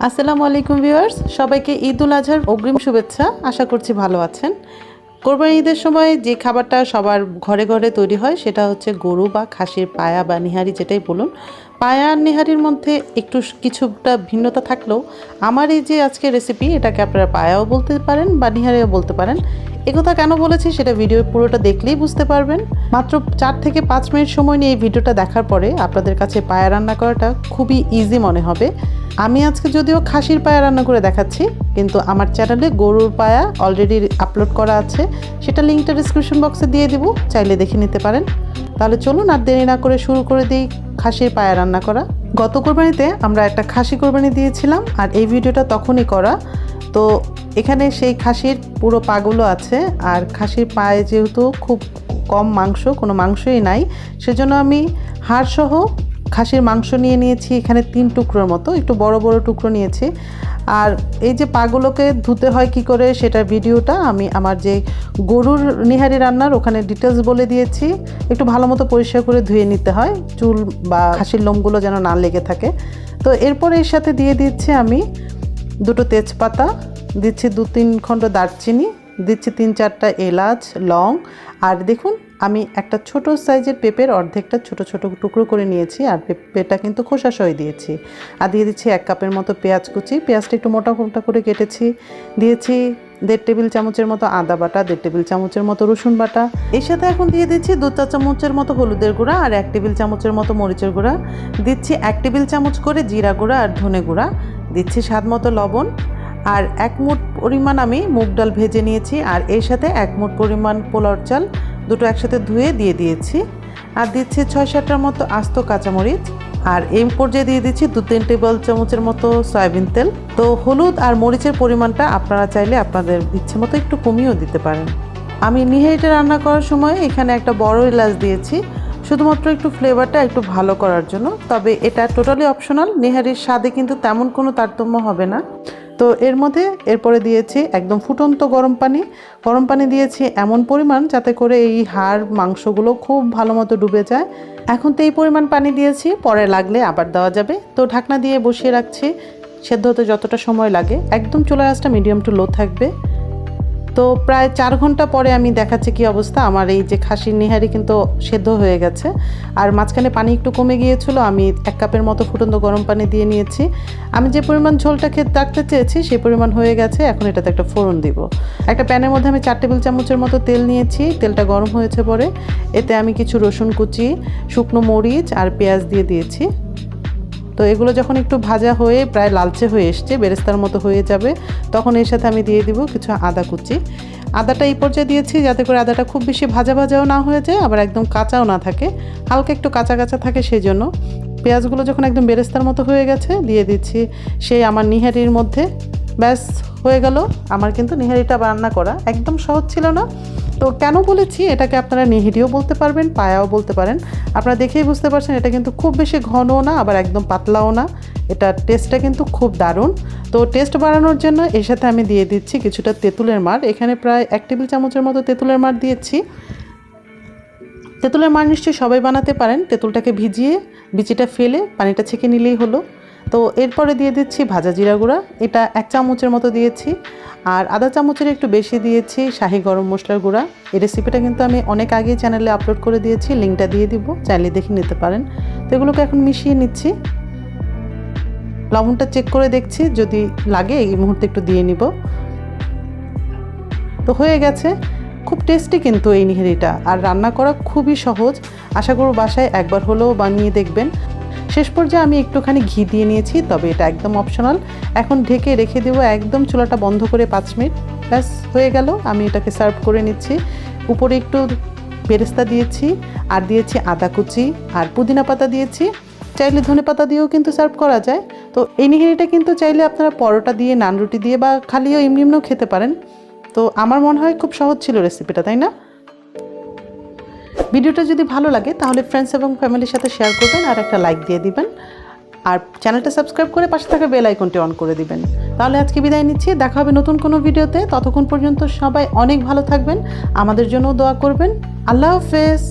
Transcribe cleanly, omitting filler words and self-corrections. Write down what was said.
আসসালামু আলাইকুম ভিউয়ার্স, সবাইকে ঈদ উল আজহার অগ্রিম শুভেচ্ছা। আশা করছি ভালো আছেন। কোরবানি ঈদের সময় যে খাবারটা সবার ঘরে ঘরে তৈরি হয় সেটা হচ্ছে গরু বা খাসির পায়া বা নিহারি, যেটাই বলুন। পায়া আর নিহারির মধ্যে একটু কিছুটা ভিন্নতা থাকলেও আমার এই যে আজকের রেসিপি, এটাকে আপনারা পায়াও বলতে পারেন বা নিহারিও বলতে পারেন। একথা কেন বলেছি সেটা ভিডিও পুরোটা দেখলেই বুঝতে পারবেন। মাত্র 4 থেকে 5 মিনিট সময় নিয়ে এই ভিডিওটা দেখার পরে আপনাদের কাছে পায়া রান্না করাটা খুবই ইজি মনে হবে। আমি আজকে যদিও খাসির পায়া রান্না করে দেখাচ্ছি, কিন্তু আমার চ্যানেলে গরুর পায়া অলরেডি আপলোড করা আছে, সেটা লিঙ্কটা ডিসক্রিপশন বক্সে দিয়ে দিব, চাইলে দেখে নিতে পারেন। তাহলে চলুন আর দেরি না করে শুরু করে দিই খাসির পায়া রান্না করা। গত কোরবানিতে আমরা একটা খাসি কোরবানি দিয়েছিলাম, আর এই ভিডিওটা তখনই করা। তো এখানে সেই খাসির পুরো পাগুলো আছে, আর খাসির পায়ে যেহেতু খুব কম মাংস, কোনো মাংসই নাই, সেজন্য আমি হাড়সহ খাসির মাংস নিয়ে নিয়েছি এখানে 3 টুকরোর মতো, একটু বড় বড় টুকরো নিয়েছি। আর এই যে পাগুলোকে ধুতে হয় কি করে সেটার ভিডিওটা আমি আমার যে গরুর নিহারি রান্নার ওখানে ডিটেলস বলে দিয়েছি। একটু ভালো মতো পরিষ্কার করে ধুয়ে নিতে হয়, চুল বা খাসির লোমগুলো যেন না লেগে থাকে। তো এরপর এর সাথে দিয়ে দিচ্ছি আমি 2টো তেজপাতা, দিচ্ছি 2-3 খণ্ড দারচিনি, দিচ্ছি 3-4টা এলাচ, লং। আর দেখুন আমি একটা ছোট সাইজের পেঁপের অর্ধেকটা ছোট ছোট টুকরো করে নিয়েছি, আর পেঁপেটা কিন্তু খোসা সহ দিয়েছি। আর দিয়ে দিচ্ছি 1 কাপের মতো পেঁয়াজ কুচি, পেঁয়াজটা একটু মোটা মোটা করে কেটেছি। দিয়েছি 1.5 টেবিল চামচের মতো আদা বাটা, 1.5 টেবিল চামচের মতো রসুন বাটা। এর সাথে এখন দিয়ে দিচ্ছি 2 চা চামচের মতো হলুদের গুঁড়া আর 1 টেবিল চামচের মতো মরিচের গুঁড়া। দিচ্ছি 1 টেবিল চামচ করে জিরা গুঁড়া আর ধনে গুঁড়া। দিচ্ছি স্বাদ মতো লবণ। আর 1 মুঠ পরিমাণ আমি মুগ ডাল ভেজে নিয়েছি, আর এর সাথে 1 মুঠ পরিমাণ পোলাওর চাল, দুটো একসাথে ধুয়ে দিয়ে দিয়েছি। আর দিচ্ছি 6-7টার মতো আস্ত কাঁচামরিচ। আর এই পর্যায়ে দিয়ে দিচ্ছি 2-3 টেবিল চামচের মতো সয়াবিন তেল। তো হলুদ আর মরিচের পরিমাণটা আপনারা চাইলে আপনাদের ইচ্ছে মতো একটু কমিয়েও দিতে পারেন। আমি নিহারিটা রান্না করার সময় এখানে একটা বড় এলাচ দিয়েছি, শুধুমাত্র একটু ফ্লেভারটা একটু ভালো করার জন্য। তবে এটা টোটালি অপশনাল, নিহারির স্বাদে কিন্তু তেমন কোনো তারতম্য হবে না। তো এর মধ্যে এরপরে দিয়েছি একদম ফুটন্ত গরম পানি দিয়েছি এমন পরিমাণ যাতে করে এই হাড় মাংসগুলো খুব ভালো মতো ডুবে যায়। এখন তো এই পরিমাণ পানি দিয়েছি, পরে লাগলে আবার দেওয়া যাবে। তো ঢাকনা দিয়ে বসিয়ে রাখছি, সেদ্ধ হতে যতটা সময় লাগে। একদম চুলার আঁচটা মিডিয়াম টু লো থাকবে। তো প্রায় 4 ঘন্টা পরে আমি দেখাচ্ছি কি অবস্থা। আমার এই যে খাসির নিহারি কিন্তু সেদ্ধ হয়ে গেছে, আর মাঝখানে পানি একটু কমে গিয়েছিল। আমি 1 কাপের মতো ফুটন্ত গরম পানি দিয়ে নিয়েছি। আমি যে পরিমাণ ঝোলটা রাখতে চেয়েছি সেই পরিমাণ হয়ে গেছে। এখন এটাতে একটা ফোড়ন দিব। একটা প্যানের মধ্যে আমি 4 টেবিল চামচের মতো তেল নিয়েছি। তেলটা গরম হয়েছে পরে এতে আমি কিছু রসুন কুচি, শুকনো মরিচ আর পেঁয়াজ দিয়ে দিয়েছি। তো এগুলো যখন একটু ভাজা হয়ে প্রায় লালচে হয়ে এসছে, বেরেস্তার মতো হয়ে যাবে, তখন এর সাথে আমি দিয়ে দিব কিছু আদা কুচি। আদাটা এই পর্যায়ে দিয়েছি যাতে করে আদাটা খুব বেশি ভাজা ভাজাও না হয়ে যায়, আবার একদম কাঁচাও না থাকে, হালকা একটু কাঁচা কাঁচা থাকে। সেই জন্য পেঁয়াজগুলো যখন একদম বেরেস্তার মতো হয়ে গেছে দিয়ে দিচ্ছি সেই আমার নিহারির মধ্যে। ব্যাস হয়ে গেল আমার কিন্তু নিহারিটা রান্না করা। একদম সহজ ছিল না? তো কেন বলেছি এটাকে আপনারা নিহারিও বলতে পারবেন, পায়াও বলতে পারেন। আপনারা দেখেই বুঝতে পারছেন এটা কিন্তু খুব বেশি ঘনও না, আবার একদম পাতলাও না। এটা টেস্টটা কিন্তু খুব দারুণ। তো টেস্ট বাড়ানোর জন্য এর সাথে আমি দিয়ে দিচ্ছি কিছুটা তেঁতুলের মাড়। এখানে প্রায় 1 টেবিল চামচের মতো তেঁতুলের মাড় দিয়েছি। তেঁতুলের মাড় নিশ্চয়ই সবাই বানাতে পারেন। তেঁতুলটাকে ভিজিয়ে বিচিটা ফেলে পানিটা ছেঁকে নিলেই হলো। তো এরপরে দিয়ে দিচ্ছি ভাজা জিরা গুঁড়া, এটা 1 চামচের মতো দিয়েছি। আর আধা চামচের একটু বেশি দিয়েছি শাহি গরম মশলার গুঁড়া। এই রেসিপিটা কিন্তু আমি অনেক আগেই চ্যানেলে আপলোড করে দিয়েছি, লিঙ্কটা দিয়ে দিব, চাইলে দেখে নিতে পারেন। তো এগুলোকে এখন মিশিয়ে নিচ্ছি। লবণটা চেক করে দেখছি, যদি লাগে এই মুহূর্তে একটু দিয়ে নিব। তো হয়ে গেছে। খুব টেস্টি কিন্তু এই নিহারিটা, আর রান্না করা খুবই সহজ। আশা করব বাসায় একবার হলেও বানিয়ে দেখবেন। শেষ পর্যায়ে আমি একটুখানি ঘি দিয়ে নিয়েছি, তবে এটা একদম অপশনাল। এখন ঢেকে রেখে দেবো একদম চুলাটা বন্ধ করে 5 মিনিট। ব্যাস হয়ে গেল। আমি এটাকে সার্ভ করে নিচ্ছি। উপরে একটু বেরেস্তা দিয়েছি, আর দিয়েছি আদা কুচি আর পুদিনা পাতা দিয়েছি। চাইলে ধনে পাতা দিয়েও কিন্তু সার্ভ করা যায়। তো এই নিহারিটা কিন্তু চাইলে আপনারা পরোটা দিয়ে, নান রুটি দিয়ে বা খালিও এমনি এমনিও খেতে পারেন। তো আমার মনে হয় খুব সহজ ছিল রেসিপিটা, তাই না? ভিডিওটা যদি ভালো লাগে তাহলে ফ্রেন্ডস এবং ফ্যামিলির সাথে শেয়ার করবেন, আর একটা লাইক দিয়ে দিবেন, আর চ্যানেলটা সাবস্ক্রাইব করে পাশে থাকা বেল আইকনটি অন করে দিবেন। তাহলে আজকে বিদায় নিচ্ছি, দেখা হবে নতুন কোনো ভিডিওতে। ততক্ষণ পর্যন্ত সবাই অনেক ভালো থাকবেন, আমাদের জন্য দোয়া করবেন। আল্লাহ হাফেজ।